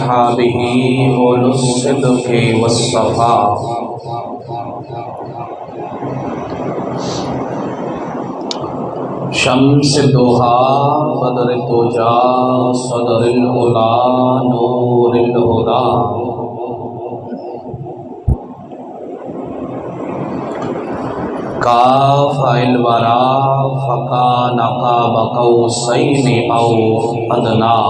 وأصحابه أولو الصدق والصفاء. شمس دوحا بدر توجا صدر العلا نور الہدی. کاف الورا فکان قاب قوسین او ادنی.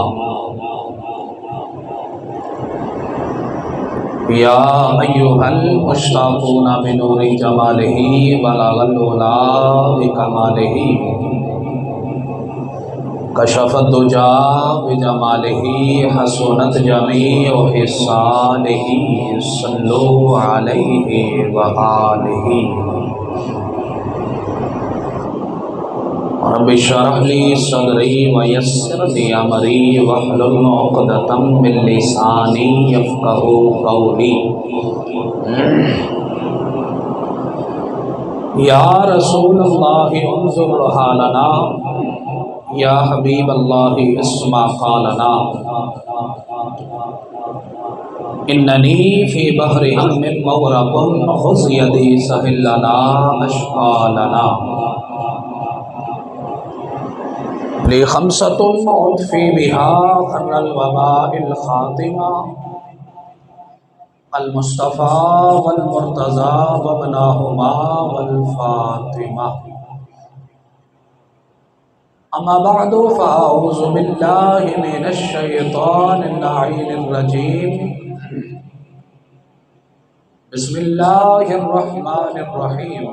یا ایھا المشتاقون بنور جمالہ بلغ العلا بکمالہ. کشف الدجا بجمالہ حسنت جمیع خصالہ. صلوا علیہ وآلہ. رب اشرح لی صدری ویسر لی امری واحلل عقدۃ من لسانی یفقهوا قولی. یا رسول اللہ انظر حالنا، یا حبیب اللہ اسمع قالنا. اننی فی بحر ہم مغرق خذ یدی سہل لنا اشقالنا. لی خمسۃ اطفی بہا خر الوباء الخاتمہ. المصطفیٰ والمرتضیٰ وابناہما والفاطمہ. اما بعد فاعوذ باللہ من الشیطان اللعین الرجیم. بسم اللہ الرحمن الرحیم.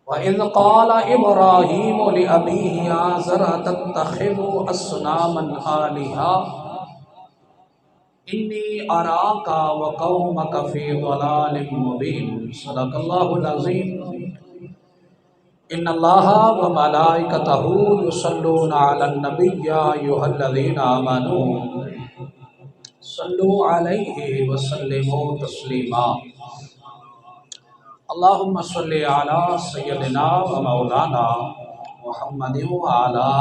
وَإِذْ قَالَ إِبْرَاهِيمُ لِأَبِيهِ آزَرَ أَتَتَّخِذُ أَصْنَامًا آلِهَةً إِنِّي أَرَاكَ وَقَوْمَكَ فِي ضَلَالٍ مُبِينٍ. صدق اللہ العظیم. ان اللہ وملائکتہ یصلون علی النبی یا ایھا الذین آمنوا صلوا علیہ وسلموا تسلیما. اللہم صلی علی سیدنا و مولانا محمد وعلی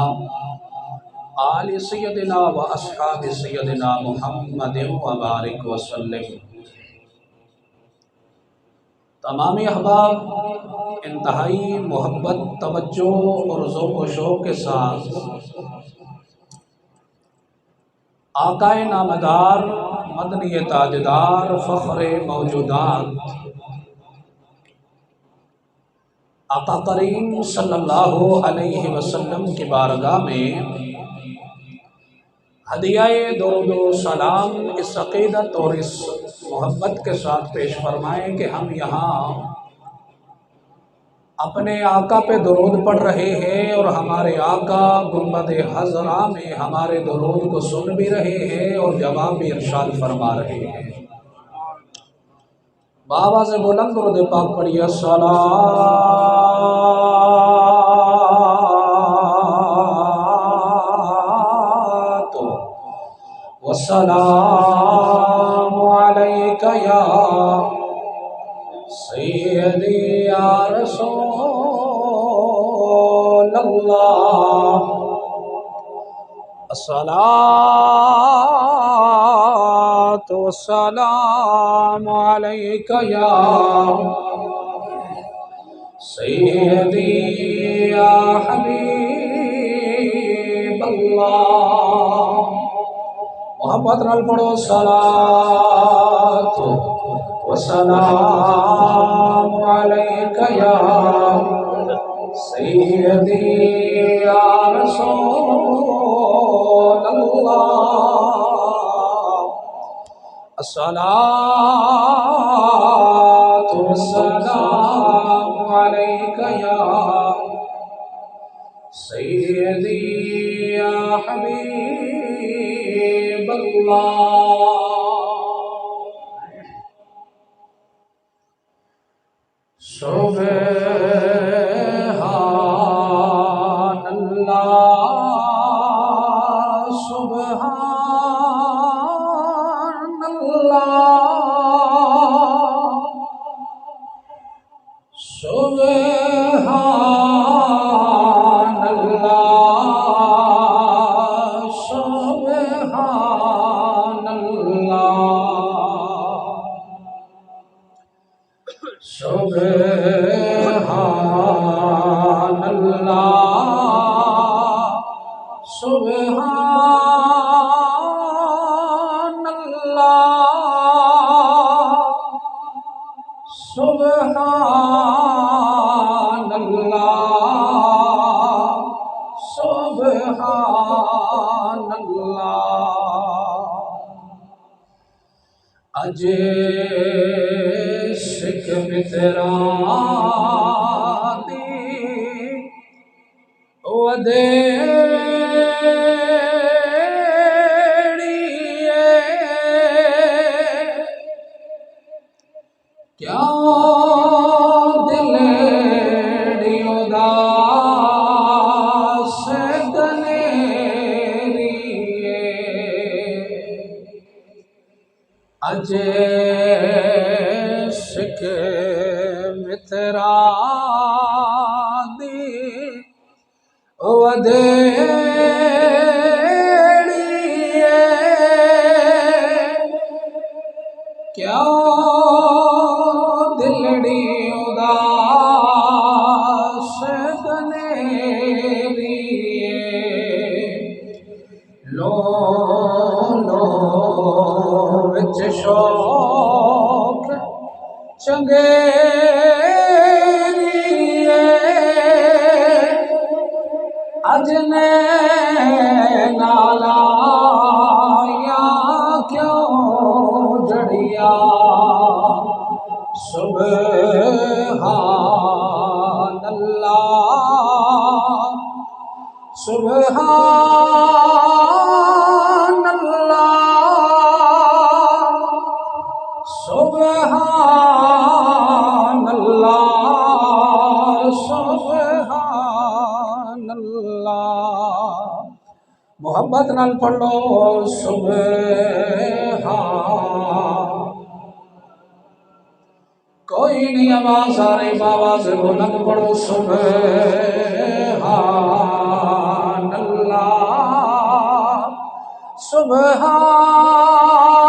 آل سیدنا و اصحاب سیدنا محمد وبارک وسلم. تمام احباب انتہائی محبت، توجہ اور ذوق و شوق کے ساتھ آقا نامدار، مدنی تاجدار، فخر موجودات آقا کریم صلی اللہ علیہ وسلم کی بارگاہ میں ہدیہ درود و سلام اس عقیدت اور اس محبت کے ساتھ پیش فرمائیں کہ ہم یہاں اپنے آقا پہ درود پڑھ رہے ہیں اور ہمارے آقا گنبد خضرا میں ہمارے درود کو سن بھی رہے ہیں اور جواب بھی ارشاد فرما رہے ہیں. بابا سے بلند درود پاک پڑھیے. الصلاۃ والسلام علیک یا سیدی یا رسول اللہ. الصلاۃ والسلام علیک یا سیدی یا حبیب اللہ. محبت نال پڑھو. صلاۃ والسلام علیک یا سیدی یا رسول اللہ. الصلاۃ والسلام علیک یا سیدی یا حبیب اللہ. سبحان اللہ، سبحان اللہ، سبحان اللہ، سبحان اللہ سبحان اللہ سبحان اللہ اج سکھ متراں دی ودیڑی کیا دلڑی اداس دلیری اج سکھ متراں دی ودیڑی کیا دلڑی اداس دلیری لو لو وچ شوق چنگیری اج نالا یا کیوں جڑیا سبحان اللہ سبحان اللہ سبحان اللہ سبحان اللہ محبت نال پڑھ لو سبحان کوئی نہیں آواز آ رہی آواز بلند پڑھو سبحان اللہ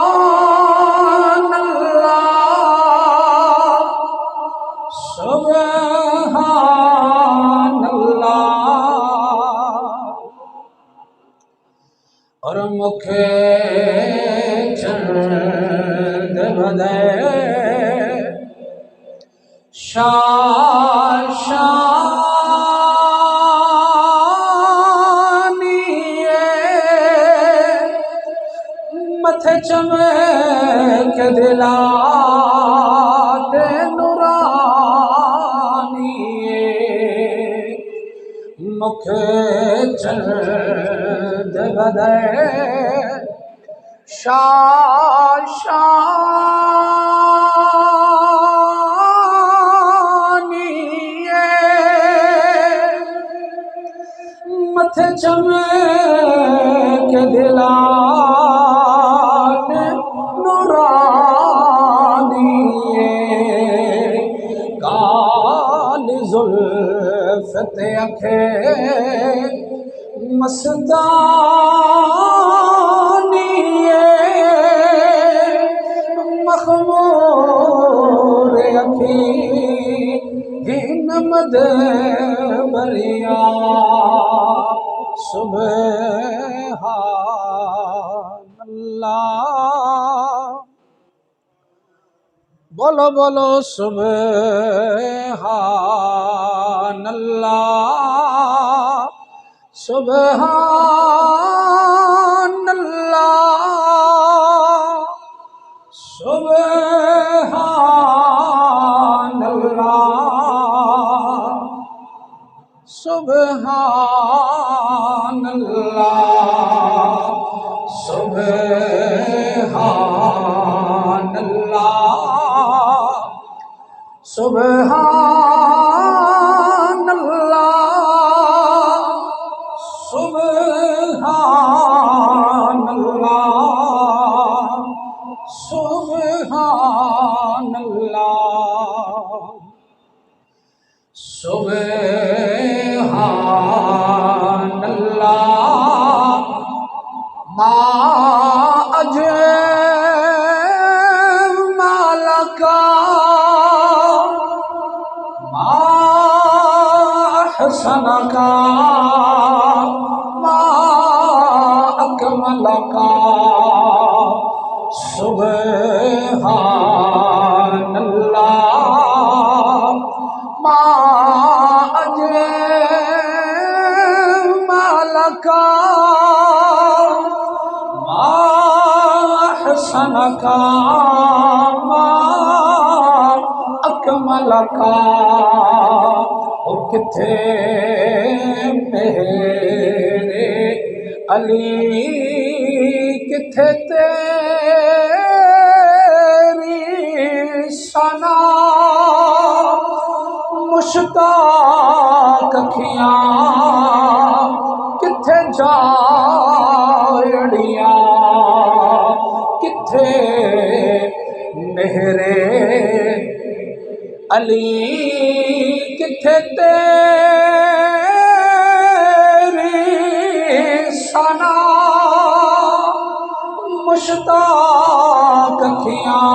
سبحان اللہ سبحان اللہ اور مکھے چند بدے شانی متھے چمک دلات نورانی مکھے چند بدے متھے چمک دلات نورانی کال زلف تے اکھے مستانی مخمور اکھی نمد بریا سبحان اللہ بولو بولو سبحان اللہ سبحان اللہ سبحان اللہ سبحان اللہ سبحان اللہ سبحان اللہ سبحان اللہ سبحان اللہ سبحان اللہ ما اجملک ما احسنک ما اکمل کا سبحان اللہ ما اجمل کا ما احسن کا ما اکمل کا کتھے میرے علی کتھے تیری ثنا مشتاق اکھیاں کتھے جاڑیاں کتھے میرے علی کتھے تیری ثنا مشتاق اکھیاں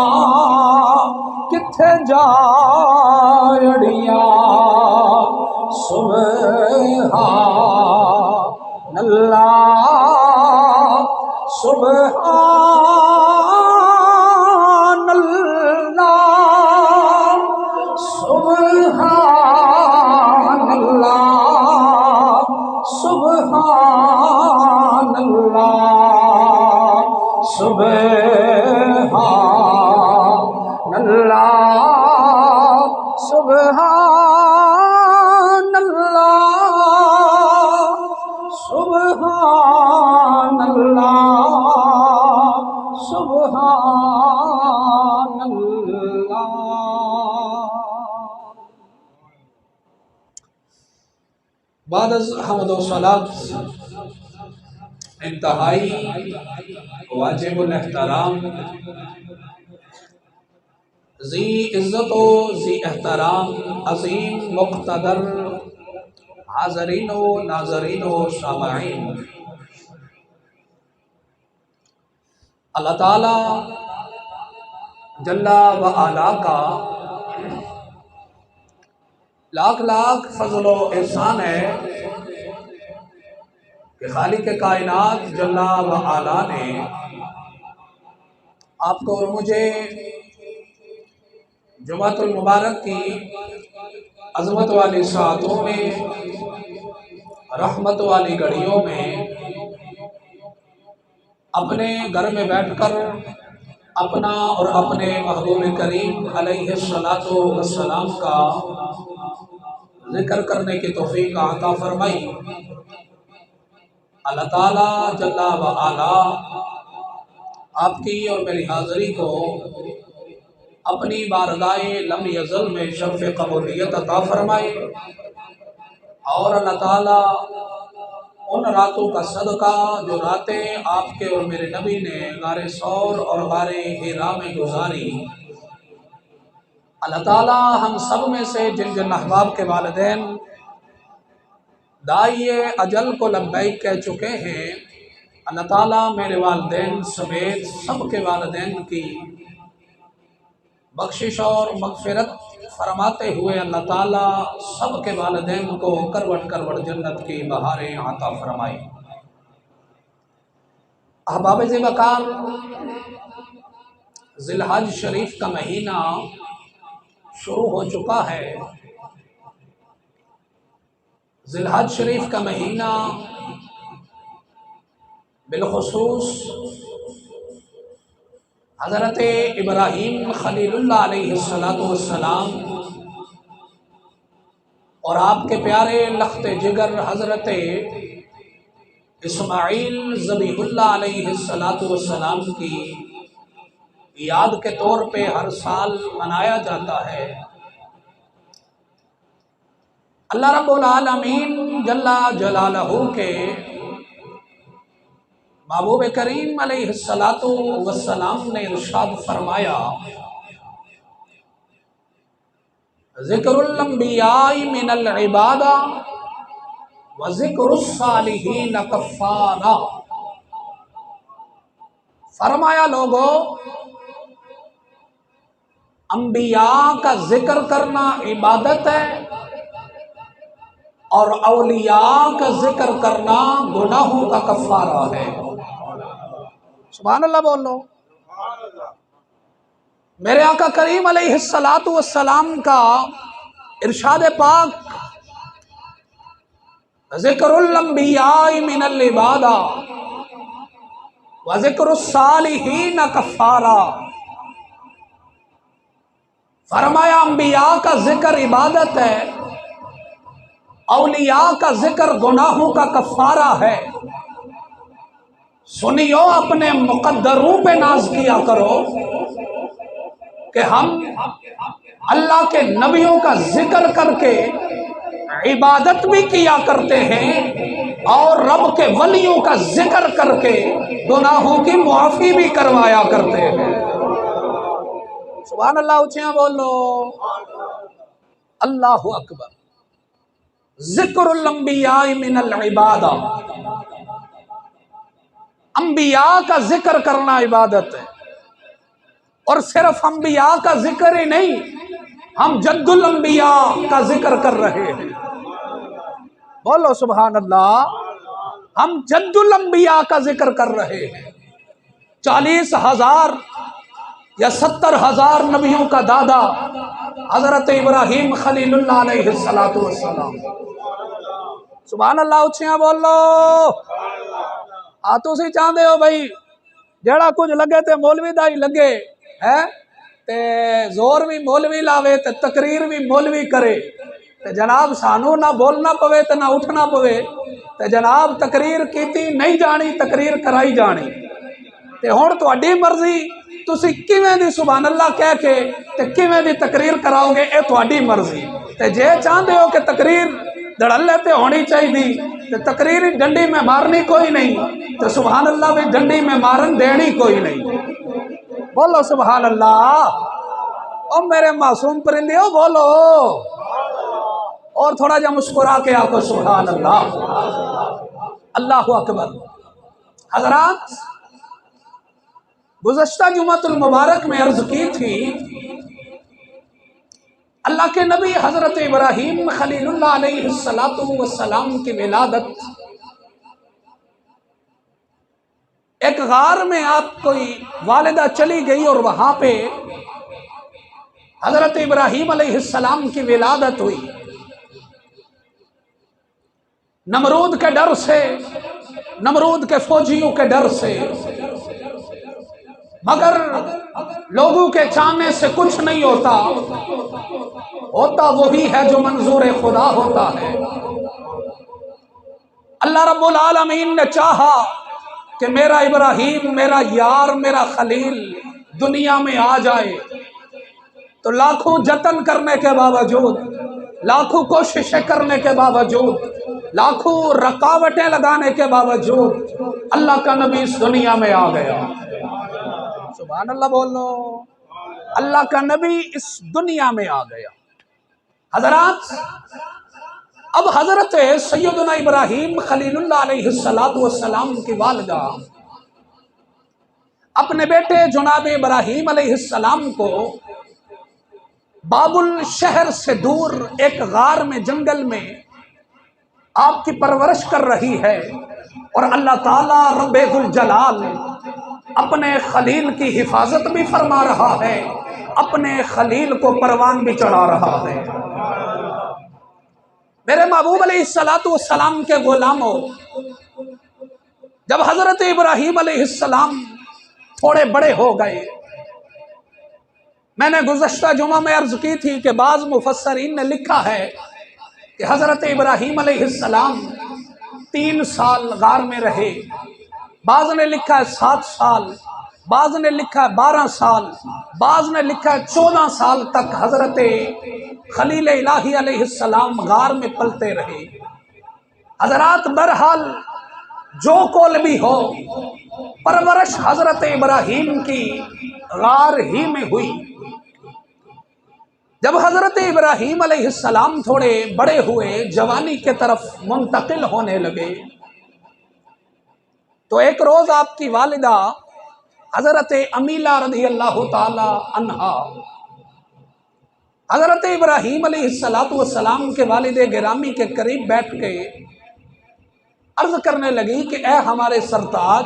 کتھے جاڑیاں سبحان اللہ سبحان اللہ سبحان اللہ سبحان اللہ سبحان اللہ سبحان اللہ سبحان اللہ سبحان اللہ۔ بعد از حمد و صلاۃ انتہائی واجب الاحترام ذی عزت و ذی احترام عظیم مقتدر حاضرین و ناظرین و سامعین، اللہ تعالی جل و علا کا لاکھ لاکھ فضل و احسان ہے کہ خالق کائنات جل و علا نے آپ کو اور مجھے جمعۃ المبارک کی عظمت والی ساعتوں میں، رحمت والی گھڑیوں میں اپنے گھر میں بیٹھ کر اپنا اور اپنے محبوب کریم علیہ الصلاۃ والسلام کا ذکر کرنے کی توفیق عطا فرمائی۔ اللہ تعالیٰ جل و علا آپ کی اور میری حاضری کو اپنی بارگاہ لم یزل میں شرف قبولیت عطا فرمائے، اور اللہ تعالیٰ ان راتوں کا صدقہ جو راتیں آپ کے اور میرے نبی نے غار ثور اور غار حرا میں گزاری، اللہ تعالیٰ ہم سب میں سے جن جن احباب کے والدین داعی اجل کو لبیک کہہ چکے ہیں، اللہ تعالیٰ میرے والدین سمیت سب کے والدین کی بخشش اور مغفرت فرماتے ہوئے اللہ تعالیٰ سب کے والدین کو کروٹ کروٹ جنت کی بہاریں عطا فرمائے۔ احباب ذی وقار، ذی الحج شریف کا مہینہ شروع ہو چکا ہے۔ ذی الحج شریف کا مہینہ بالخصوص حضرت ابراہیم خلیل اللہ علیہ السلام اور آپ کے پیارے لخت جگر حضرت اسماعیل ذبیح اللہ علیہ السلام کی یاد کے طور پہ ہر سال منایا جاتا ہے۔ اللہ رب العالمین جل جلالہ کے محبوب کریم علیہ السلام نے ارشاد فرمایا، ذکر الانبیاء من العبادہ و ذکر الصالحین کفارہ۔ فرمایا لوگوں، انبیاء کا ذکر کرنا عبادت ہے اور اولیاء کا ذکر کرنا گناہوں کا کفارہ ہے۔ سبحان اللہ بولو۔ میرے آقا کریم علیہ السلام کا ارشاد پاک ذکر الانبیاء من العبادہ وذکر الصالحین کفارہ، فرمایا انبیاء کا ذکر عبادت ہے، اولیاء کا ذکر گناہوں کا کفارہ ہے۔ سنیو اپنے مقدروں پہ ناز کیا کرو کہ ہم اللہ کے نبیوں کا ذکر کر کے عبادت بھی کیا کرتے ہیں اور رب کے ولیوں کا ذکر کر کے گناہوں کی معافی بھی کروایا کرتے ہیں۔ سبحان اللہ، اونچیاں بولو، اللہ اکبر۔ ذکر الانبیاء من العبادہ، انبیاء کا ذکر کرنا عبادت ہے، اور صرف انبیاء کا ذکر ہی نہیں، ہم جد الانبیاء کا ذکر کر رہے ہیں۔ بولو سبحان اللہ، ہم جد الانبیاء کا ذکر کر رہے ہیں۔ 40,000 یا 70,000 نبیوں کا دادا حضرت ابراہیم خلیل اللہ علیہ السلام۔ سبحان اللہ، اچھیاں بولو۔ تسی چاہتے ہو بھائی جڑا کچھ لگے تے مولوی دا ہی لگے ہے، تے زور بھی مولوی لاوے تے تقریر بھی مولوی کرے، تے جناب سانو نہ بولنا پوے تے نہ اٹھنا پوے، تے جناب تقریر کیتی نہیں جانی، تقریر کرائی جانی، تے ہن تہاڈی مرضی، تسی کیویں دی سبحان اللہ کہہ کے تے کیویں دی تقریر کراؤ گے، اے تہاڈی مرضی۔ تے جے چاہتے ہو کہ تقریر دڑلے تے ہونی چاہیے تے تقریر ڈنڈی میں مارنی کوئی نہیں، تے سبحان اللہ بھی ڈنڈی میں مارن دینی کوئی نہیں۔ بولو سبحان اللہ۔ او میرے معصوم پرندے ہو، بولو، اور تھوڑا جا مسکرا کے آکو سبحان اللہ، اللہ اکبر۔ حضرات، گزشتہ جمعۃ المبارک میں عرض کی تھی، اللہ کے نبی حضرت ابراہیم خلیل اللہ علیہ السلام کی ولادت ایک غار میں آپ کوئی والدہ چلی گئی اور وہاں پہ حضرت ابراہیم علیہ السلام کی ولادت ہوئی۔ نمرود کے ڈر سے، نمرود کے فوجیوں کے ڈر سے، مگر لوگوں کے چاہنے سے کچھ نہیں ہوتا، ہوتا وہی ہے جو منظور خدا ہوتا ہے۔ اللہ رب العالمین نے چاہا کہ میرا ابراہیم، میرا یار، میرا خلیل دنیا میں آ جائے، تو لاکھوں جتن کرنے کے باوجود، لاکھوں کوششیں کرنے کے باوجود، لاکھوں رکاوٹیں لگانے کے باوجود اللہ کا نبی اس دنیا میں آ گیا۔ سبحان اللہ بولو، اللہ کا نبی اس دنیا میں آ گیا۔ حضرات، اب حضرت سیدنا ابراہیم خلیل اللہ علیہ السلام کی والدہ اپنے بیٹے جناب ابراہیم علیہ السلام کو بابل شہر سے دور ایک غار میں، جنگل میں آپ کی پرورش کر رہی ہے، اور اللہ تعالیٰ رب ذوالجلال اپنے خلیل کی حفاظت بھی فرما رہا ہے، اپنے خلیل کو پروان بھی چڑھا رہا ہے۔ میرے محبوب علیہ السلام کے غلاموں، جب حضرت ابراہیم علیہ السلام تھوڑے بڑے ہو گئے، میں نے گزشتہ جمعہ میں عرض کی تھی کہ بعض مفسرین نے لکھا ہے کہ حضرت ابراہیم علیہ السلام 3 سال غار میں رہے، بعض نے لکھا ہے 7 سال، بعض نے لکھا ہے 12 سال، بعض نے لکھا ہے 14 سال تک حضرت خلیل الہی علیہ السلام غار میں پلتے رہے۔ حضرات، بہرحال جو کول بھی ہو، پرورش حضرت ابراہیم کی غار ہی میں ہوئی۔ جب حضرت ابراہیم علیہ السلام تھوڑے بڑے ہوئے، جوانی کے طرف منتقل ہونے لگے، تو ایک روز آپ کی والدہ حضرت امیلہ رضی اللہ تعالی عنہا حضرت ابراہیم علیہ السلام کے والد گرامی کے قریب بیٹھ کے عرض کرنے لگی کہ اے ہمارے سرتاج،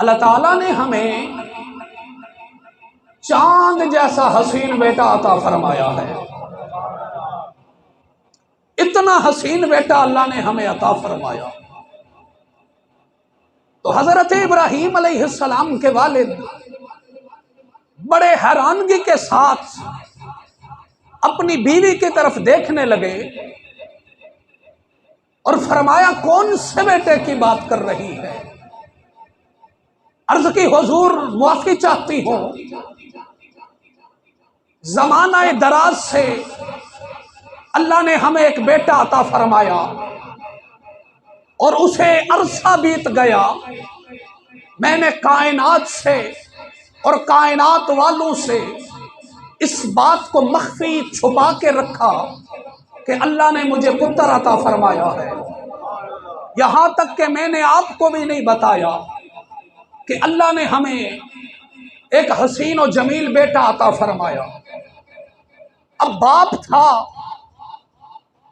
اللہ تعالیٰ نے ہمیں چاند جیسا حسین بیٹا عطا فرمایا ہے، اتنا حسین بیٹا اللہ نے ہمیں عطا فرمایا۔ تو حضرت ابراہیم علیہ السلام کے والد بڑے حیرانگی کے ساتھ اپنی بیوی کی طرف دیکھنے لگے اور فرمایا کون سے بیٹے کی بات کر رہی ہے؟ عرض کی حضور معافی چاہتی ہوں، زمانہ دراز سے اللہ نے ہمیں ایک بیٹا عطا فرمایا اور اسے عرصہ بیت گیا، میں نے کائنات سے اور کائنات والوں سے اس بات کو مخفی چھپا کے رکھا کہ اللہ نے مجھے پتر عطا فرمایا ہے، یہاں تک کہ میں نے آپ کو بھی نہیں بتایا کہ اللہ نے ہمیں ایک حسین و جمیل بیٹا عطا فرمایا۔ اب باپ تھا،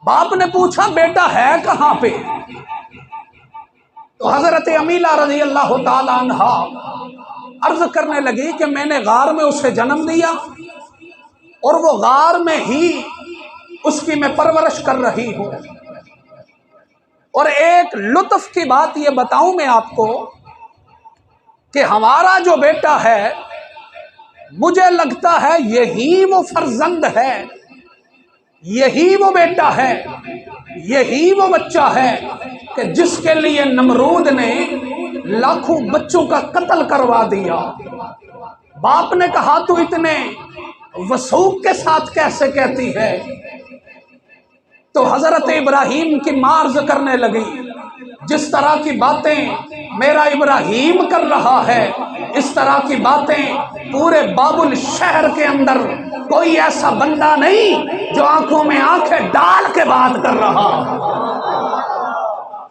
باپ نے پوچھا بیٹا ہے کہاں پہ؟ تو حضرت امیلہ رضی اللہ تعالی عنہا عرض کرنے لگی کہ میں نے غار میں اسے جنم دیا اور وہ غار میں ہی اس کی میں پرورش کر رہی ہوں۔ اور ایک لطف کی بات یہ بتاؤں میں آپ کو کہ ہمارا جو بیٹا ہے مجھے لگتا ہے یہی وہ فرزند ہے، یہی وہ بیٹا ہے، یہی وہ بچہ ہے کہ جس کے لیے نمرود نے لاکھوں بچوں کا قتل کروا دیا۔ باپ نے کہا تو اتنے وثوق کے ساتھ کیسے کہتی ہے؟ تو حضرت ابراہیم کی مارز کرنے لگی، جس طرح کی باتیں میرا ابراہیم کر رہا ہے اس طرح کی باتیں پورے بابل شہر کے اندر کوئی ایسا بندہ نہیں جو آنکھوں میں آنکھیں ڈال کے بات کر رہا۔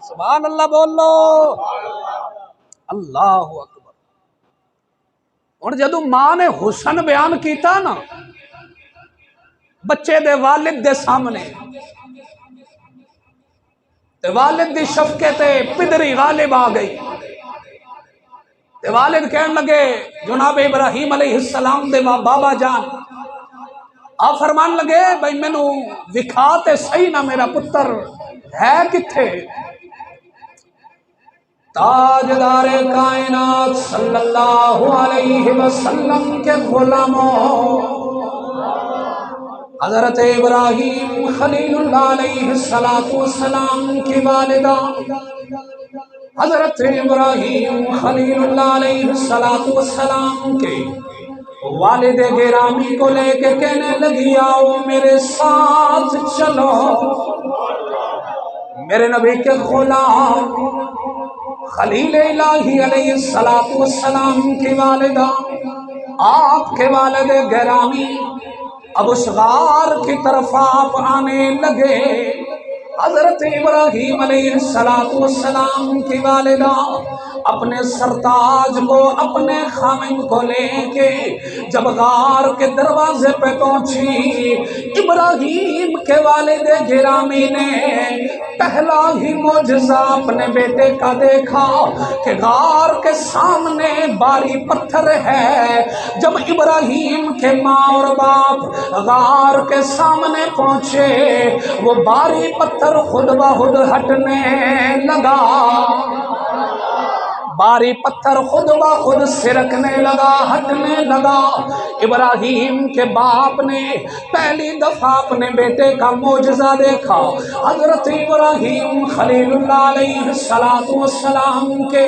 سبحان اللہ بول لو، اللہ اکبر۔ اور جدو ماں نے حسن بیان کیتا نا بچے دے والد دے سامنے، تے والد دی شفقت پدری غالب آ گئی، تے والد کہنے لگے جناب ابراہیم علیہ السلام دے بابا جان، آپ فرمان لگے بھائی مینو وکھاتے صحیح نہ میرا پتر ہے کتھے؟ تاجدار کائنات صلی اللہ علیہ وسلم کے غلاموں حضرت ابراہیم خلیل اللہ علیہ السلام کی والدہ حضرت ابراہیم خلیل اللہ علیہ السلام کے والد گرامی کو لے کے کہنے لگی آؤ میرے ساتھ چلو، میرے نبی کے غلام خلیل الہی علیہ السلام کی والدہ آپ کے والد گرامی اب اس غار کی طرف آپ آنے لگے۔ حضرت ابراہیم علیہ السلام کی والدہ اپنے سرتاج کو اپنے خامن کو لے کے جب غار کے دروازے پہ پہنچی، ابراہیم کے والد گرامی نے پہلا ہی معجزہ اپنے بیٹے کا دیکھا کہ غار کے سامنے باری پتھر ہے۔ جب ابراہیم کے ماں اور باپ غار کے سامنے پہنچے وہ باری پتھر خود بخود ہٹنے لگا، باری پتھر خود بخود سرکنے لگا، ہٹنے لگا۔ ابراہیم کے باپ نے پہلی دفعہ اپنے بیٹے کا معجزہ دیکھا۔ حضرت ابراہیم خلیل اللہ علیہ السلام کے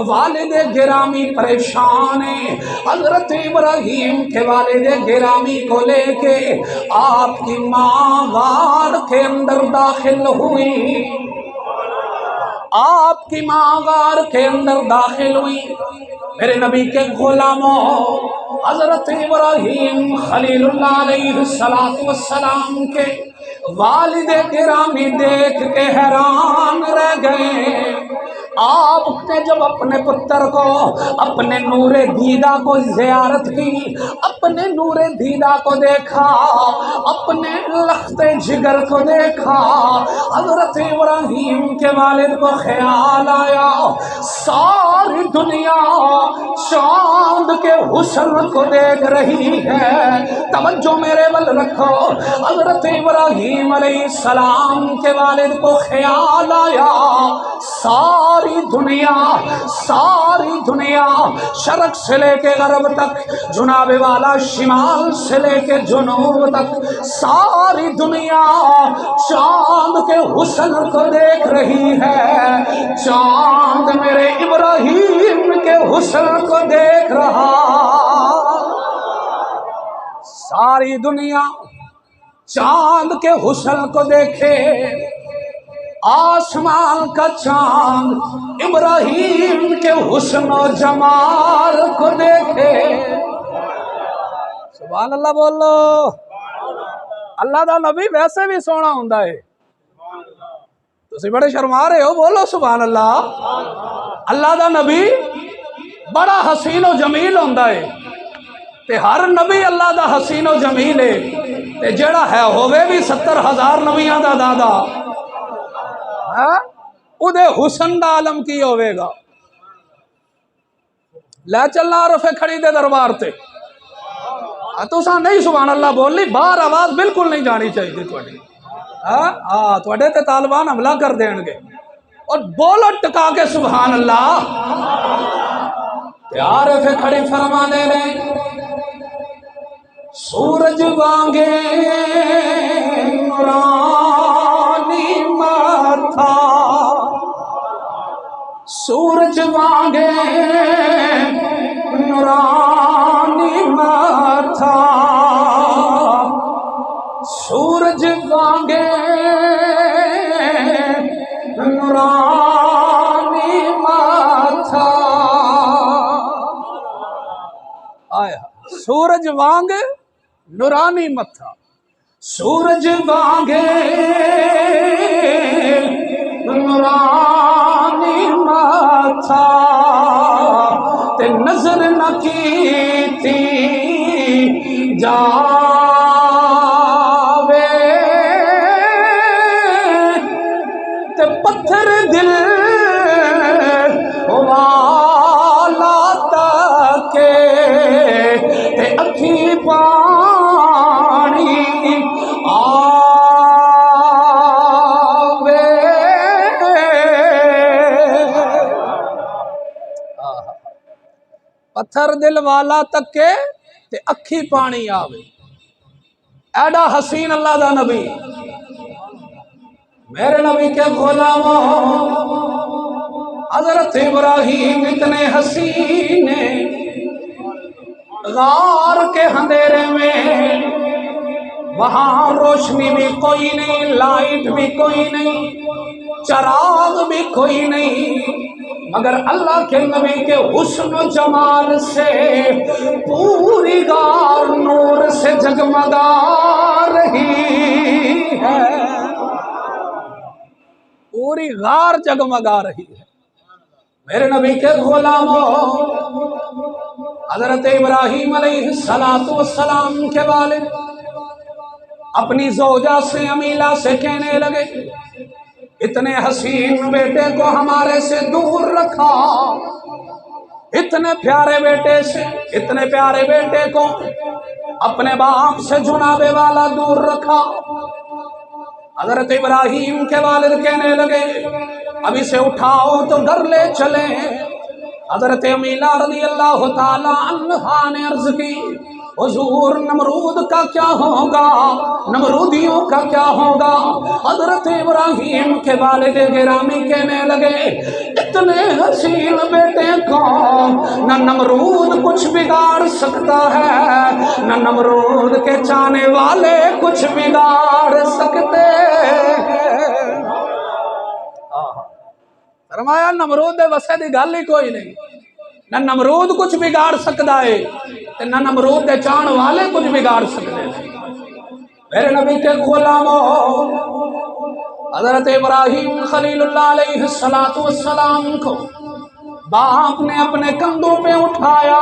والد گرامی پریشان ہیں۔ حضرت ابراہیم کے والد گرامی کو لے کے آپ کی ماں غار کے اندر داخل ہوئی، آپ کی ماں غار کے اندر داخل ہوئی۔ میرے نبی کے غلاموں حضرت ابراہیم خلیل اللہ علیہ السلام کے والد گرامی دیکھ کے حیران رہ گئے۔ آپ نے جب اپنے پتر کو اپنے نور دیدہ کو زیارت کی، اپنے نور دیدہ کو دیکھا، اپنے لخت جگر کو دیکھا، حضرت ابراہیم کے والد کو خیال آیا ساری دنیا چاند کے حسن کو دیکھ رہی ہے۔ توجہ میرے بل رکھو، حضرت ابراہیم علیہ السلام کے والد کو خیال آیا ساری دنیا شرق سے لے کے غرب تک، جناب والا شمال سے لے کے جنوب تک، ساری دنیا چاند کے حسن کو دیکھ رہی ہے۔ چاند میرے ابراہیم کے حسن کو دیکھ رہا، ساری دنیا چاند کے حسن کو دیکھے، آسمان کا چاند ابراہیم کے حسن و جمال کو دیکھے۔ سبحان اللہ بولو، اللہ دا نبی ویسے بھی سونا ہوندا ہے، تسی بڑے شرما رہے ہو، بولو سبحان اللہ۔ اللہ دا نبی بڑا حسین و جمیل ہوندا ہے، تے ہر نبی اللہ دا حسین و جمیل ہے، تے جڑا ہے ہوئے بھی 70,000 نبیاں دا دادا، او دے حسن دا عالم کی ہوئے گا۔ لے چلنا عرفے کھڑی دے دربار تے، تساں نہیں سبحان اللہ بولنی، باہر آواز بالکل نہیں جانی چاہیے تھوڑی، تھوڑے تے طالبان حملہ کر دین گے، اور بولو ٹکا کے سبحان اللہ۔ پیارے پہ کھڑی فرما دے رہے، سورج وانگے نورانی ماتھا، سورج وانگے نورانی ماتھا، سورج وانگے نورانی ماتھا، آیا سورج وانگ نورانی متھا، سورج وانگے نورانی ماتھا، تے نظر نہ کیتی جاوے، تے پتھر دل والا تکے، تے اکھی پانی آوے، پتھر دل والا تکے تے اکھی پانی آوے۔ ایڈا حسین اللہ دا نبی، میرے نبی کے غلاموں، حضرت ابراہیم اتنے حسین ہیں، غار کے اندھیرے میں وہاں روشنی بھی کوئی نہیں، لائٹ بھی کوئی نہیں، چراغ بھی کوئی نہیں، مگر اللہ کے نبی کے حسن و جمال سے پوری غار نور سے جگمگا رہی ہے، پوری غار جگمگا رہی ہے۔ میرے نبی کے غلاموں، حضرت ابراہیم علیہ السلام کے والد اپنی زوجہ سے امیلہ سے کہنے لگے، اتنے حسین بیٹے کو ہمارے سے دور رکھا، اتنے پیارے بیٹے سے، اتنے پیارے بیٹے کو اپنے باپ سے جناب والا دور رکھا۔ حضرت ابراہیم کے والد کہنے لگے، اب اسے اٹھاؤ تو گھر لے چلیں۔ حضرت امیلہ رضی اللہ تعالی عنہا نے عرض کی، حضور نمرود کا کیا ہوگا، نمرودیوں کا کیا ہوگا؟ حضرت ابراہیم کے والد گرامی کہنے لگے، اتنے حسین بیٹے کو نہ نمرود کچھ بگاڑ سکتا ہے، نہ نمرود کے چاہنے والے کچھ بگاڑ سکتے ہیں۔ فرمایا نمرود دے وسے دی گل ہی کوئی نہیں، نہ نمرود کچھ بگاڑ سکتا ہے، نہ نمرود دے چاہن والے کچھ بگاڑ سکتے ہیں۔ میرے نبی کے غلاموں، حضرت ابراہیم خلیل اللہ علیہ السلام کو باپ نے اپنے کندھوں پہ اٹھایا،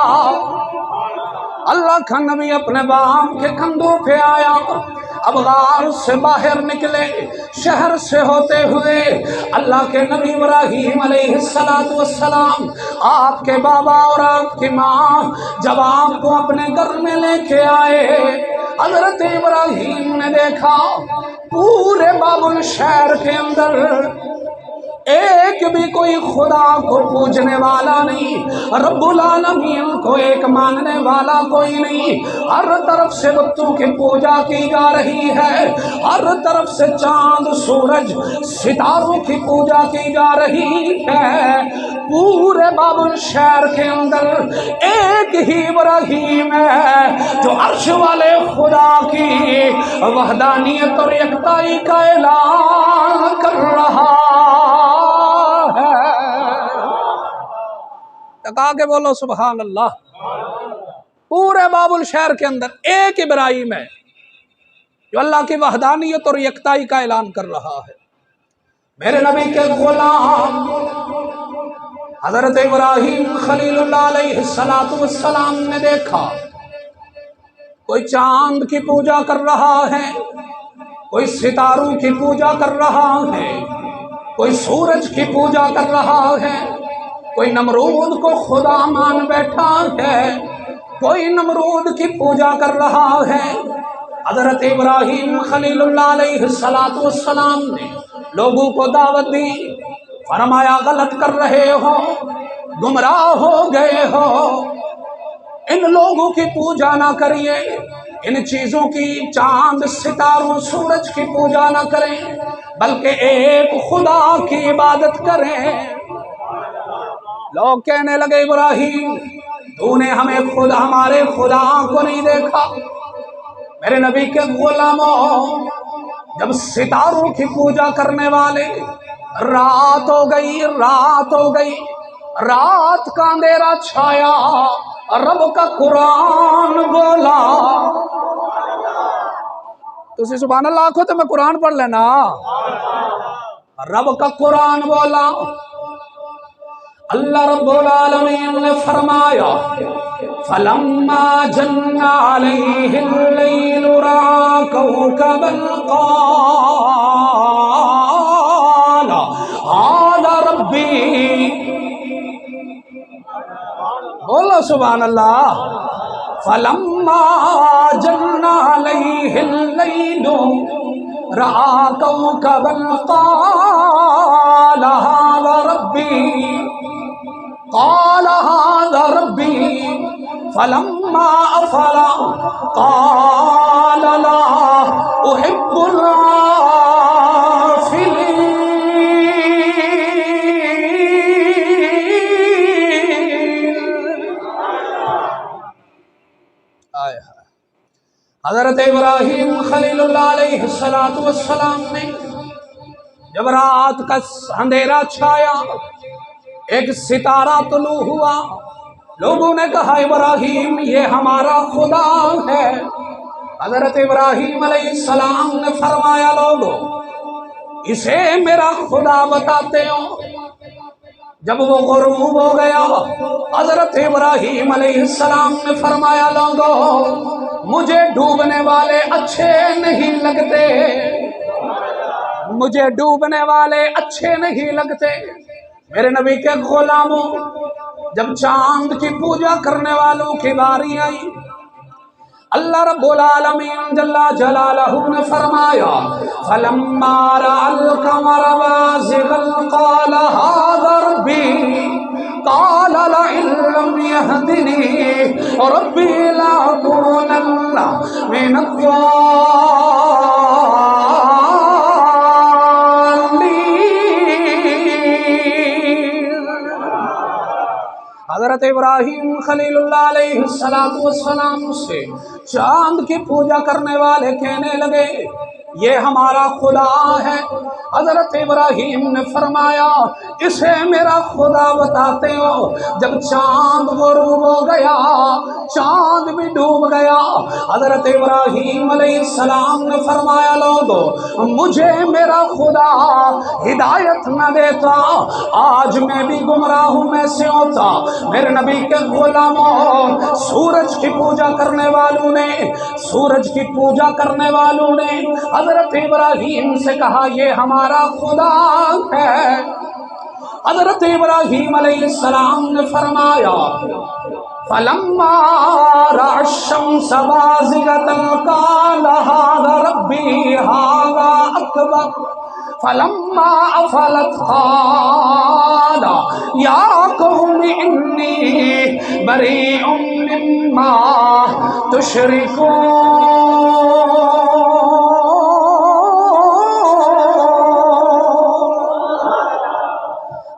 اللہ کا نبی اپنے باپ کے کندھوں پہ آیا، اب غار سے باہر نکلے، شہر سے ہوتے ہوئے اللہ کے نبی ابراہیم علیہ السلام آپ کے بابا اور آپ کی ماں جب آپ کو اپنے گھر میں لے کے آئے، حضرت ابراہیم نے دیکھا پورے باب الشہر کے اندر ایک بھی کوئی خدا کو پوجنے والا نہیں، رب العالمین کو ایک ماننے والا کوئی نہیں، ہر طرف سے بتوں کی پوجا کی جا رہی ہے، ہر طرف سے چاند سورج ستاروں کی پوجا کی جا رہی ہے، پورے باب الشہر کے اندر ایک ہی ابراہیم ہے جو عرش والے خدا کی وحدانیت اور یکتائی کا اعلان کر رہا کہا کہ بولو سبحان اللہ۔ پورے باب الشہر کے اندر ایک ابراہیم ہے جو اللہ کی وحدانیت اور یکتائی کا اعلان کر رہا ہے۔ میرے نبی کے غلام حضرت ابراہیم خلیل اللہ علیہ السلام نے دیکھا کوئی چاند کی پوجا کر رہا ہے، کوئی ستاروں کی پوجا کر رہا ہے، کوئی سورج کی پوجا کر رہا ہے، کوئی نمرود کو خدا مان بیٹھا ہے، کوئی نمرود کی پوجا کر رہا ہے۔ حضرت ابراہیم خلیل اللہ علیہ السلام نے لوگوں کو دعوت دی، فرمایا غلط کر رہے ہو، گمراہ ہو گئے ہو، ان لوگوں کی پوجا نہ کریے، ان چیزوں کی چاند ستاروں سورج کی پوجا نہ کریں، بلکہ ایک خدا کی عبادت کریں۔ لوگ کہنے لگے ابراہیم تو نے ہمیں خود ہمارے خدا کو نہیں دیکھا۔ میرے نبی کے غلاموں، جب ستاروں کی پوجا کرنے والے رات ہو گئی، رات کا اندھیرا چھایا، رب کا قرآن بولا، تسی سبحان اللہ آکھو تو میں قرآن پڑھ لینا۔ رب کا قرآن بولا، اللہ رب العالمین نے فرمایا فَلَمَّا جَنَّ عَلَيْهِ اللَّيْلُ رَأَىٰ كَوْكَبًا قَالَ هَٰذَا رَبِّي، بولو سبحان اللہ۔ فَلَمَّا جَنَّ عَلَيْهِ اللَّيْلُ رَأَىٰ كَوْكَبًا قَالَ هَٰذَا رَبِّي، قال هذا ربي، فلما أفل قال لا أحب حضرت ابراہیم خلیل اللہ علیہ السلام نے جب رات کا اندھیرا چھایا، ایک ستارہ طلوع ہوا، لوگوں نے کہا ابراہیم یہ ہمارا خدا ہے۔ حضرت ابراہیم علیہ السلام نے فرمایا لوگوں اسے میرا خدا بتاتے ہو۔ جب وہ غروب ہو گیا، حضرت ابراہیم علیہ السلام نے فرمایا لوگوں مجھے ڈوبنے والے اچھے نہیں لگتے، مجھے ڈوبنے والے اچھے نہیں لگتے۔ میرے نبی کے غلاموں، جب چاند کی پوجا کرنے والوں کی باری آئی، اللہ رب العالمین جل جلالہ نے فرمایا فَلَمَّا رَأَى الْقَمَرَ بَازِغًا قَالَ هَٰذَا رَبِّي، قَالَ لَئِن لَّمْ يَهْدِنِي رَبِّي لَأَكُونَنَّ مِنَ الضَّالِّينَ۔ حضرت ابراہیم خلیل اللہ علیہ السلام سے چاند کی پوجا کرنے والے کہنے لگے یہ ہمارا خدا ہے۔ حضرت ابراہیم نے فرمایا اسے میرا خدا بتاتے ہو۔ جب چاند غروب ہو گیا، چاند بھی ڈوب گیا، حضرت ابراہیم علیہ السلام نے فرمایا لوگو مجھے میرا خدا ہدایت نہ دیتا آج میں بھی گمراہوں میں سے ہوتا۔ میرے نبی کے غلاموں، سورج کی پوجا کرنے والوں نے، سورج کی پوجا کرنے والوں نے حضرت ابراہیم سے کہا یہ ہمارا خدا ہے۔ حضرت ابراہیم علیہ السلام نے فرمایا فَلَمَّا رَأَى الشَّمْسَ بَازِغَةً قَالَ هَذَا رَبِّي هَذَا أَكْبَرُ فَلَمَّا أَفَلَتْ قَالَ يَا قَوْمِ إِنِّي بَرِيءٌ مِّمَّا تُشْرِكُونَ۔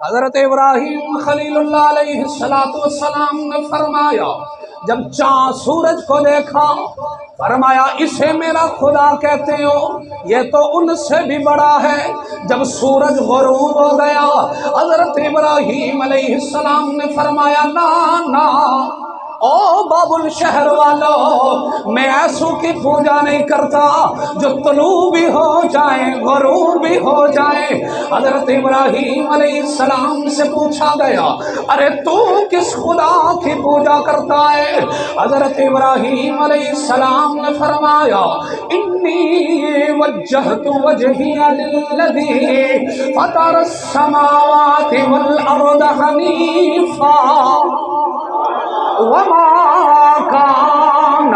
حضرت ابراہیم خلیل اللہ علیہ السلام نے فرمایا جب چاند سورج کو دیکھا فرمایا اسے میرا خدا کہتے ہو، یہ تو ان سے بھی بڑا ہے۔ جب سورج غروب ہو گیا حضرت ابراہیم علیہ السلام نے فرمایا نا او بابل شہر والو، میں ایسوں کی پوجا نہیں کرتا جو طلوع بھی ہو جائیں غروب بھی ہو جائیں۔ حضرت ابراہیم علیہ السلام سے پوچھا گیا ارے تو کس خدا کی پوجا کرتا ہے؟ حضرت ابراہیم علیہ السلام نے فرمایا انی وجہت وجہی للذی فطر السماوات والارض حنیفا وما كان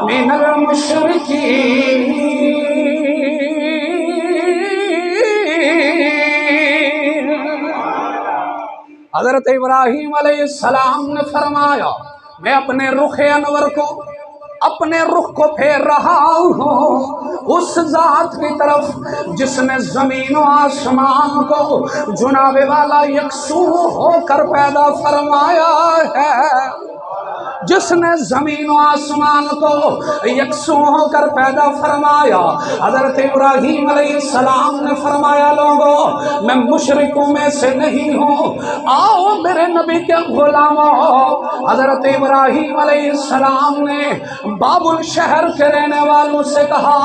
من المشركين۔ حضرت ابراہیم علیہ السلام نے فرمایا میں اپنے رخ انور کو، اپنے رخ کو پھیر رہا ہوں اس ذات کی طرف جس نے زمین و آسمان کو جناب والا یکسو ہو کر پیدا فرمایا ہے، جس نے زمین و آسمان کو یکسو ہو کر پیدا فرمایا۔ حضرت ابراہیم علیہ السلام نے فرمایا لوگوں میں مشرکوں میں سے نہیں ہوں، آؤ میرے نبی کے غلاموں۔ حضرت ابراہیم علیہ السلام نے بابل شہر کے رہنے والوں سے کہا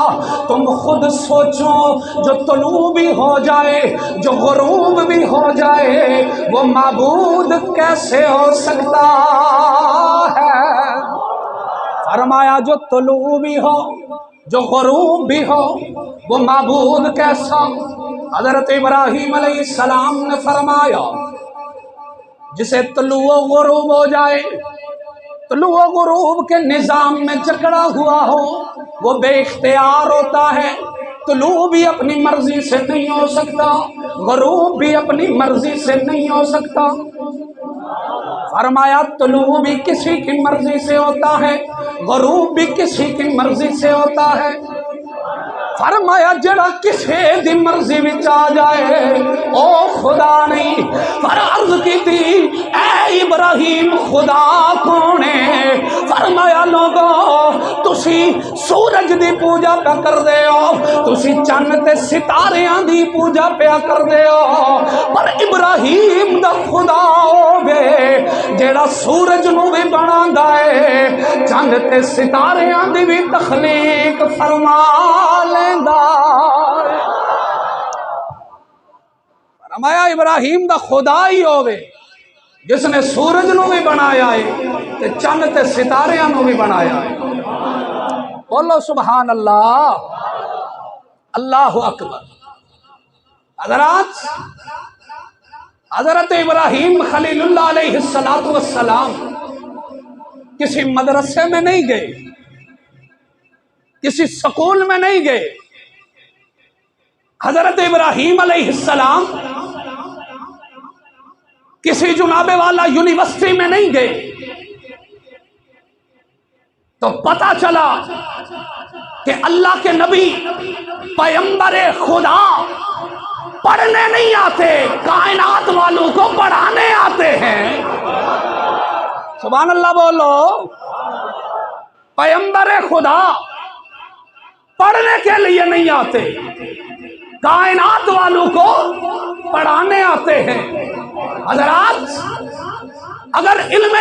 تم خود سوچو جو طلوع بھی ہو جائے جو غروب بھی ہو جائے وہ معبود کیسے ہو سکتا ہے؟ فرمایا جو طلوع بھی ہو جو غروب بھی ہو وہ معبود کیسا؟ حضرت ابراہیم علیہ السلام نے فرمایا جسے طلوع و غروب ہو جائے، طلوع و غروب کے نظام میں جکڑا ہوا ہو وہ بے اختیار ہوتا ہے۔ طلوع بھی اپنی مرضی سے نہیں ہو سکتا، غروب بھی اپنی مرضی سے نہیں ہو سکتا۔ فرمایا طلوع بھی کسی کی مرضی سے ہوتا ہے، غروب بھی کسی کی مرضی سے ہوتا ہے۔ فرمایا جڑا کسی دی مرضی وچ آ جائے او خدا نہیں۔ پر عرض کی تھی اے ابراہیم خدا کون ہے؟ فرمایا لوگو تسی سورج دی پوجا پہ کر دے ہو، تسی چند تے ستاریاں دی پوجا پہ کر دے ہو، پر ابراہیم دا خدا ہوگے جیڑا سورج نو بھی بناندا ہے، چند تے ستاریاں دی بھی تخلیق فرما لیندا۔ فرمایا ابراہیم دا خدا ہی ہوگے جس نے سورج نو بھی بنایا ہے تے چند تے ستاریاں نو بھی بنایا ہے۔ بولو سبحان اللہ، اللہ اکبر۔ حضرات حضرت ابراہیم خلیل اللہ علیہ السلام کسی مدرسے میں نہیں گئے، کسی سکول میں نہیں گئے۔ حضرت ابراہیم علیہ السلام کسی جناب والا یونیورسٹی میں نہیں گئے۔ تو پتہ چلا کہ اللہ کے نبی پیغمبر خدا پڑھنے نہیں آتے، کائنات والوں کو پڑھانے آتے ہیں۔ سبحان اللہ بولو. پیغمبر خدا پڑھنے کے لیے نہیں آتے، کائنات والوں کو پڑھانے آتے ہیں. حضرات اگر علم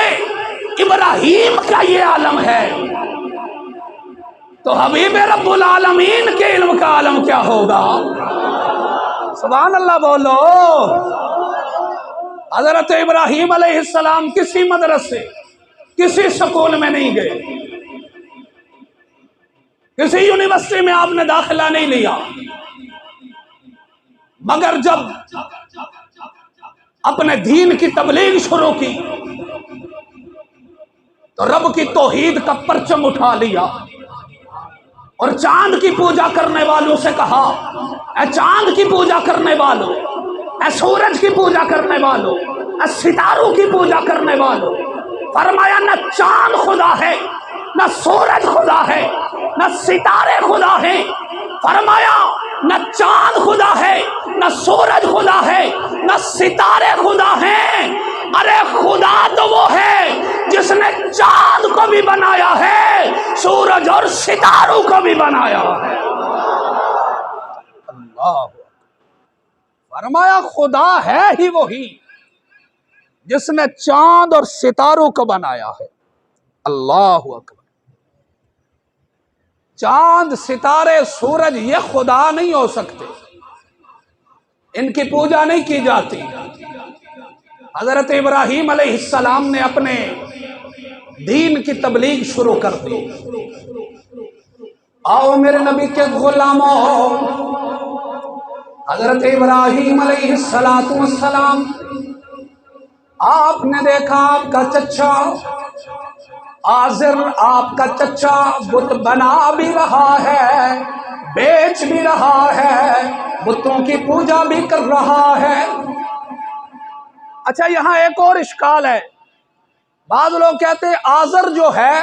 ابراہیم کا یہ عالم ہے تو حبیب رب العالمین کے علم کا عالم کیا ہوگا؟ سبحان اللہ بولو. حضرت ابراہیم علیہ السلام کسی مدرسے کسی سکول میں نہیں گئے، کسی یونیورسٹی میں آپ نے داخلہ نہیں لیا، مگر جب اپنے دین کی تبلیغ شروع کی تو رب کی توحید کا پرچم اٹھا لیا اور چاند کی پوجا کرنے والوں سے کہا، اے چاند کی پوجا کرنے والوں، اے سورج کی پوجا کرنے والوں، اے ستاروں کی پوجا کرنے والوں، فرمایا نہ چاند خدا ہے، نہ سورج خدا ہے، نہ ستارے خدا ہیں. فرمایا نہ چاند خدا ہے، نہ سورج خدا ہے، نہ ستارے خدا ہیں. ارے خدا تو وہ ہے جس نے چاند کو بھی بنایا ہے، سورج اور ستاروں کو بھی بنایا ہے. اللہ فرمایا خدا ہے ہی وہی جس نے چاند اور ستاروں کو بنایا ہے. اللہ اکبر. چاند ستارے سورج یہ خدا نہیں ہو سکتے، ان کی پوجا نہیں کی جاتی. حضرت ابراہیم علیہ السلام نے اپنے دین کی تبلیغ شروع کر دی. آؤ میرے نبی کے غلاموں، حضرت ابراہیم علیہ السلام آپ نے دیکھا آپ کا چچا آزر، آپ کا چچا بت بنا بھی رہا ہے، بیچ بھی رہا ہے، بتوں کی پوجا بھی کر رہا ہے. اچھا یہاں ایک اور اشکال ہے. بعض لوگ کہتے ہیں آزر جو ہے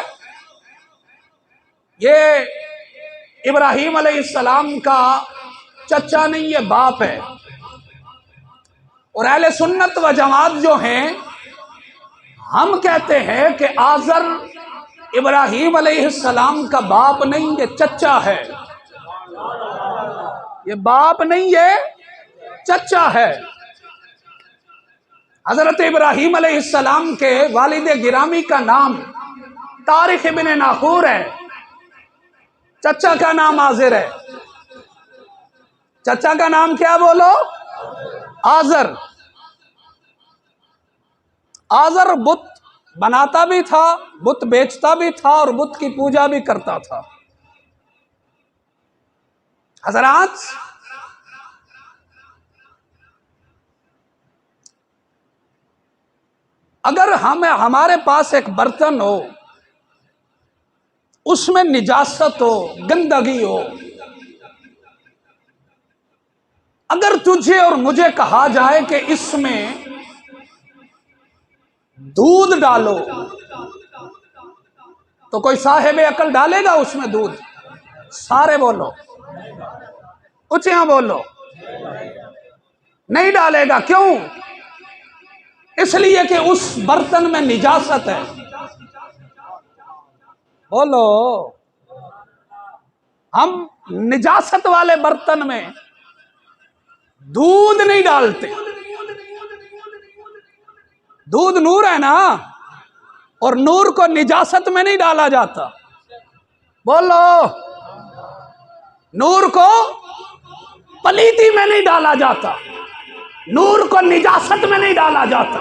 یہ ابراہیم علیہ السلام کا چچا نہیں، یہ باپ ہے. اور اہل سنت و جماعت جو ہیں ہم کہتے ہیں کہ آزر ابراہیم علیہ السلام کا باپ نہیں، یہ چچا ہے. یہ باپ نہیں، یہ چچا ہے. حضرت ابراہیم علیہ السلام کے والد گرامی کا نام طارق ابن ناخور ہے، چچا کا نام آزر ہے. چچا کا نام کیا بولو؟ آزر. آزر بت بناتا بھی تھا، بت بیچتا بھی تھا اور بت کی پوجا بھی کرتا تھا. حضرات اگر ہمارے پاس ایک برتن ہو، اس میں نجاست ہو، گندگی ہو، اگر تجھے اور مجھے کہا جائے کہ اس میں دودھ ڈالو تو کوئی صاحب عقل ڈالے گا اس میں دودھ؟ سارے بولو، اونچیاں بولو. نہیں ڈالے گا. کیوں؟ اس لیے کہ اس برتن میں نجاست ہے. بولو. ہم نجاست والے برتن میں دودھ نہیں ڈالتے. دودھ نور ہے نا، اور نور کو نجاست میں نہیں ڈالا جاتا. بولو. نور کو پلیتی میں نہیں ڈالا جاتا، نور کو نجاست میں نہیں ڈالا جاتا.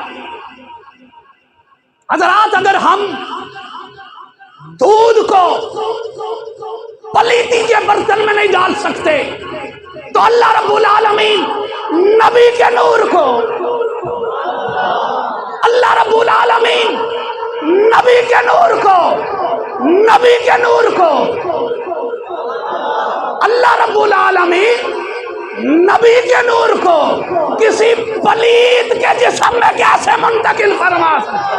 حضرات اگر ہم دودھ کو پلیتی کے برتن میں نہیں ڈال سکتے تو اللہ رب العالمین نبی کے نور کو، اللہ رب العالمین نبی کے نور کو، نبی کے نور کو اللہ رب العالمین نبی کے نور کو کسی پلیت کے جسم میں کیسے منتقل فرما سکتے؟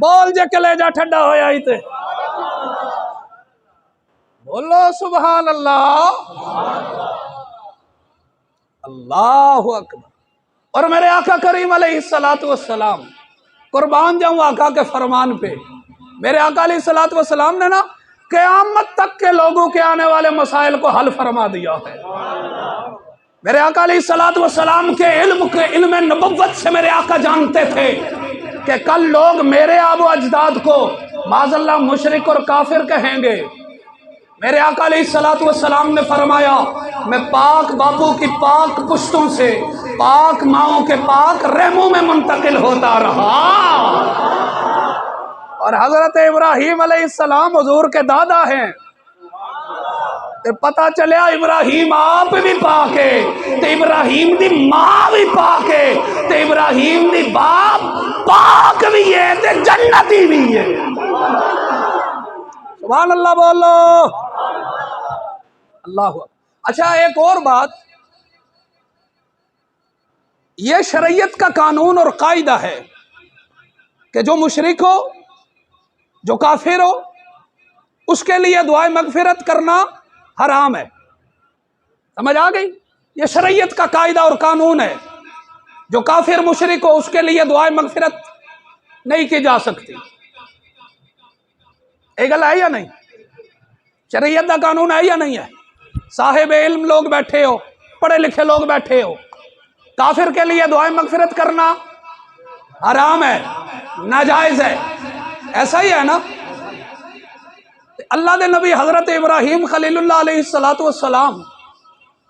بول جے کلیجہ ٹھنڈا ہویا ہی تے. بولو سبحان اللہ. اللہ اکبر. اور میرے آقا کریم علیہ السلام قربان جاؤں آقا کے فرمان پہ۔ میرے آقا علیہ الصلوۃ والسلام نے نا قیامت تک کے لوگوں کے آنے والے مسائل کو حل فرما دیا ہے۔ میرے آقا علیہ الصلوۃ والسلام کے علم نبوت سے میرے آقا جانتے تھے کہ کل لوگ میرے آب و اجداد کو معاذ اللہ مشرک اور کافر کہیں گے۔ میرے آقا علیہ الصلوۃ والسلام نے فرمایا میں پاک باپو کی پاک پشتوں سے پاک ماؤں کے پاک رحموں میں منتقل ہوتا رہا، اور حضرت ابراہیم علیہ السلام حضور کے دادا ہیں۔ تو پتہ چلیا ابراہیم آپ بھی پاک ہے، تو ابراہیم دی ماں بھی پاک ہے، تو ابراہیم دی باپ پاک بھی ہے تو جنتی بھی ہے۔ سبحان اللہ بولو اللہ۔ اچھا ایک اور بات، یہ شریعت کا قانون اور قاعدہ ہے کہ جو مشرک ہو، جو کافر ہو، اس کے لیے دعائے مغفرت کرنا حرام ہے۔ سمجھ آ گئی؟ یہ شریعت کا قاعدہ اور قانون ہے۔ جو کافر مشرک ہو اس کے لیے دعائے مغفرت نہیں کی جا سکتی۔ ایک گل ہے یا نہیں؟ شریعت کا قانون ہے یا نہیں ہے؟ صاحب علم لوگ بیٹھے ہو، پڑھے لکھے لوگ بیٹھے ہو، کافر کے لیے دعائے مغفرت کرنا حرام ہے، ناجائز ہے، ایسا ہی ہے نا؟ اللہ دے نبی حضرت ابراہیم خلیل اللہ علیہ الصلوۃ والسلام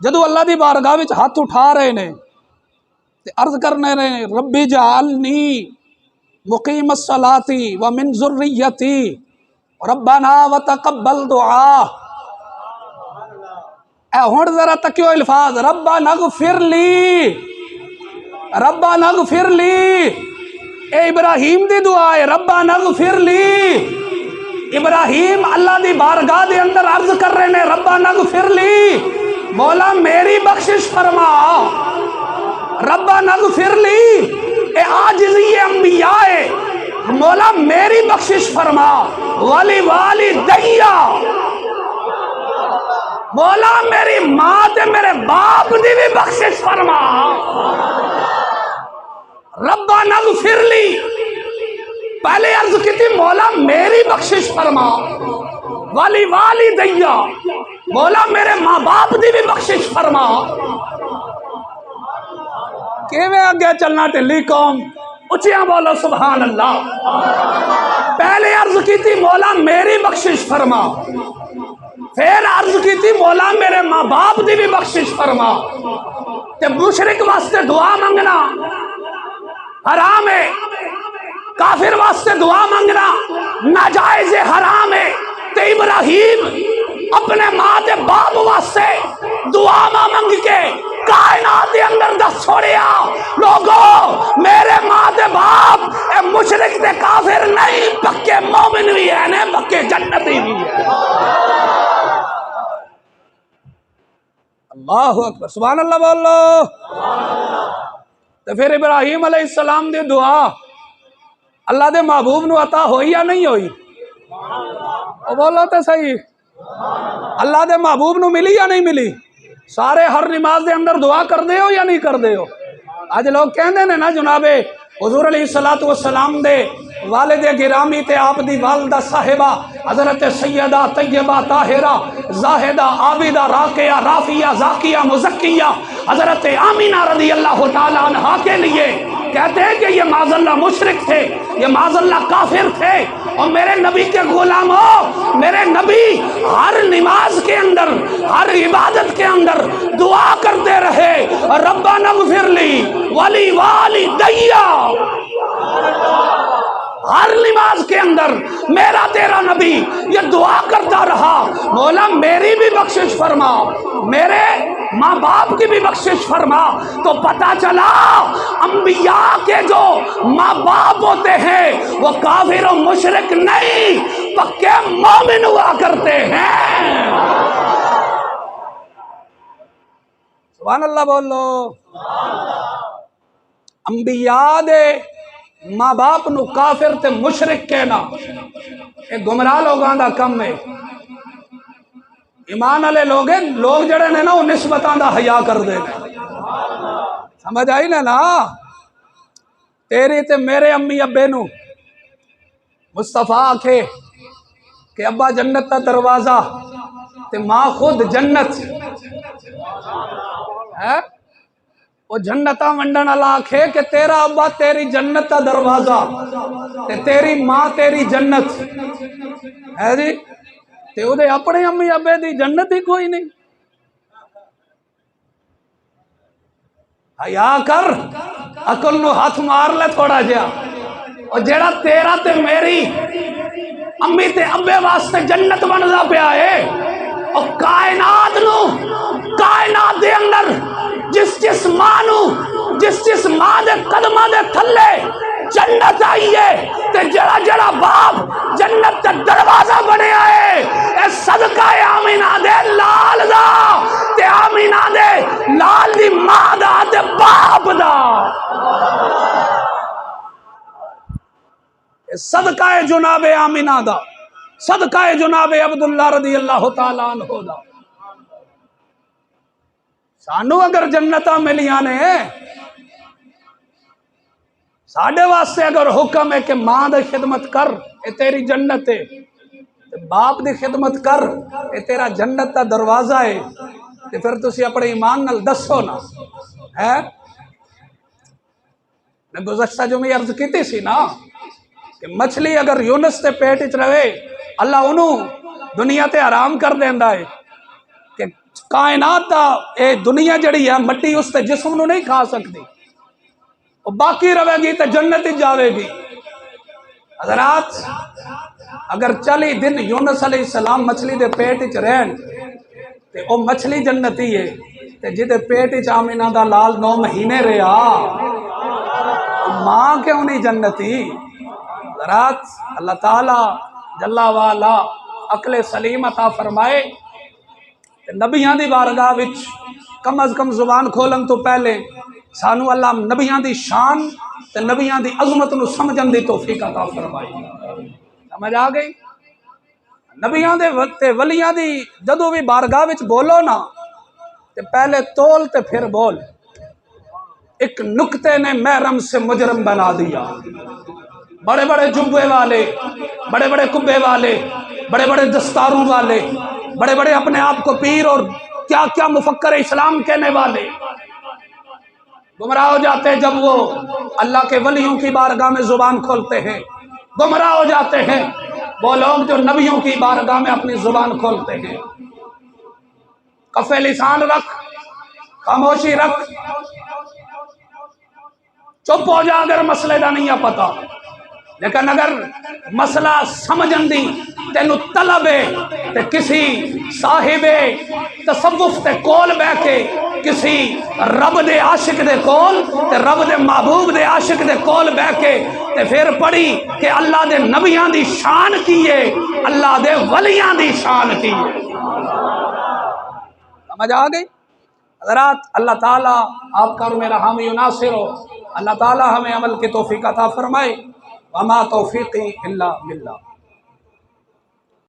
جدو اللہ دی بارگاہ وچ ہاتھ اٹھا رہے نے تے عرض کرنے رہے ربی جعلنی مقیم الصلاۃ ومن ذریتی ربنا وتقبل دعا۔ اے ہن ذرا تکیو الفاظ، ربنا اغفر لی، ربنا اغفر لی، اے ابراہیم دی دعا ہے، ربنا اغفر لی۔ ابراہیم اللہ دی بارگاہ دے اندر عرض کر رہے نے ربنا اغفر لی، مولا میری بخشش فرما، ربنا اغفر لی، اے عاجزی انبیاء ہے، مولا میری بخشش فرما، ولی والدیہ، مولا میری ماں تے میرے باپ دی بھی بخشش فرما، ربنا اغفر لی۔ پہلے عرض کی تھی مولا میری بخشش فرما، ولی والدیہ، مولا میرے ماں باپ دی بھی بخشش فرما۔ کیویں آگے چلنا ٹلی قوم، اچھیاں بولو سبحان اللہ۔ پہلے عرض کی تھی مولا میری بخشش فرما، پھر عرض کی تھی مولا میرے ماں باپ دی بھی بخشش فرما۔ تے مشرک واسطے دعا منگنا حرام ہے، کافر واسطے دعا منگنا ناجائز حرام ہے۔ تے ابراہیم اپنے ماں دے باپ واسطے دعا منگ کے کائنات دے اندر دس چھوڑیا لوگوں میرے ماں دے باپ اے مشرک تے کافر نہیں، پکے مومن بھی ہے نے، پکے جنتی بھی ہے۔ اللہ اکبر، سبحان اللہ بولو۔ تو پھر ابراہیم علیہ السلام دی دعا اللہ دے محبوب نو عطا ہوئی یا نہیں ہوئی؟ او بولو تے صحیح، اللہ دے محبوب نو ملی یا نہیں ملی؟ سارے ہر نماز دے اندر دعا کر دے ہو یا نہیں کر دے ہو؟ آج لوگ کہندے نے نا جناب حضور علیہ الصلوۃ والسلام دے والد گرامی تے آپ دی والدہ صاحبہ حضرت سیدہ طیبہ طاہرہ زاہدہ عابدہ راقیہ رافیہ زاکیہ مزکیہ حضرت آمینہ رضی اللہ تعالیٰ عنہا کے لیے کہتے ہیں کہ یہ معاذ اللہ مشرک تھے، یہ معاذ اللہ کافر تھے، اور میرے نبی کے غلاموں، میرے نبی ہر نماز کے اندر، ہر عبادت کے اندر دعا کرتے رہے ربنا اغفر لی ولی والدیہ۔ ہر نماز کے اندر میرا تیرا نبی یہ دعا کرتا رہا مولا میری بھی بخشش فرما، میرے ماں باپ کی بھی بخشش فرما۔ تو پتہ چلا انبیاء کے جو ماں باپ ہوتے ہیں وہ کافر و مشرک نہیں، پکے مومن ہوا کرتے ہیں۔ سبحان اللہ بولو۔ انبیاء دے ماں باپ نو کافر تے مشرک کہنا ایک گمراہ لوگاں دا کم ہے۔ ایمان والے لوگ جڑے نے نا وہ نسبتاں دا حیا کر دے نے، سمجھ آئی نا؟ تیری تے میرے امی ابے نو مصطفیٰ آکھے کہ ابا جنت کا دروازہ تے ماں خود جنت ہے، وہ جنتاں ونڈن والا آکھے کہ تیرا ابا تیری جنت کا دروازہ تے تیری ماں تیری جنت ہے جی، تے او دے اپنے امی ابے دی جنت ہی کوئی نہیں۔ حیا کر، عقل نو ہاتھ مار لے تھوڑا جہا، اور جیڑا تیرا تے میری امی تے ابے واسطے جنت بندا پیا ہے، اور کائنات نو، کائنات دے اندر جس ماں نو، جس ماں دے قدماں دے تھلے جنت آئی ہے، تے جڑا باپ جنت تے دروازہ بنیا ہے، اے صدقہ آمینہ دے لال دا، تے آمینہ دے لال دی ماں دا تے باپ دا، صدقہ جناب آمینہ دا، صدقہ جناب عبداللہ رضی اللہ تعالیٰ عنہ دا۔ سانو اگر جنتاں ملیاں نے، ساڈے واسطے اگر حکم ہے کہ ماں دی خدمت کر اے تیری جنت ہے، باپ دی خدمت کر اے تیرا جنت دا دروازہ ہے، تے پھر تسی اپنے ایمان نال دسو نا ہے۔ میں گزشتہ جو میں عرض کیتی سی نا کہ مچھلی اگر یونس تے پیٹ وچ رہے اللہ انہوں دنیا تے حرام کر دیندا ہے کہ کائنات دا اے دنیا جڑی ہے مٹی اس تے جسم نو نہیں کھا سکتی، وہ باقی رہے گی تے جنت ہی جاوے گی۔ حضرات اگر 40 دن یونس علیہ السلام مچھلی دے پیٹ وچ رہن تے او مچھلی جنتی ہے، تے جدے پیٹ وچ آمینہ دا لال 9 مہینے رہا، ماں کیوں نہیں جنتی؟ حضرات اللہ تعالیٰ جلا والا عقل سلیم عطا فرمائے، نبیاں دی بارگاہ وچ کم از کم زبان کھولن تو پہلے سانو اللہ نبیاں دی شان تے نبیاں دی عظمت نو سمجھن دی توفیق عطا فرمائے۔ سمجھ آ گئی؟ نبیاں دے تے ولیاں دی جدو بھی بارگاہ وچ بولو نا تے پہلے تول تے پھر بول۔ ایک نکتے نے محرم سے مجرم بنا دیا، بڑے بڑے جبے والے، بڑے بڑے کبے والے، بڑے بڑے دستاروں والے، بڑے بڑے اپنے آپ کو پیر اور کیا کیا مفکر اسلام کہنے والے گمراہ ہو جاتے ہیں جب وہ اللہ کے ولیوں کی بارگاہ میں زبان کھولتے ہیں، گمراہ ہو جاتے ہیں وہ لوگ جو نبیوں کی بارگاہ میں اپنی زبان کھولتے ہیں۔ کف لسان رکھ، خاموشی رکھ، چپ ہو جا اگر مسئلے دا نہیں پتا، لیکن اگر مسئلہ سمجھن دی تینو طلب ہے تے کسی صاحب تصوف تے کول بہ کے، کسی رب دے عاشق دے کول تے رب دے محبوب دے عاشق دے کول بہ کے تے پھر پڑھی کہ اللہ دے نبیاں دی شان کی ہے، اللہ دے ولیاں دی شان کی ہے۔ سمجھ آ گئی؟ حضرات اللہ تعالیٰ آپ کا اور میرا حامی و ناصر ہو، اللہ تعالیٰ ہمیں عمل کی توفیق عطا فرمائے۔ وما توفیقی الا باللہ۔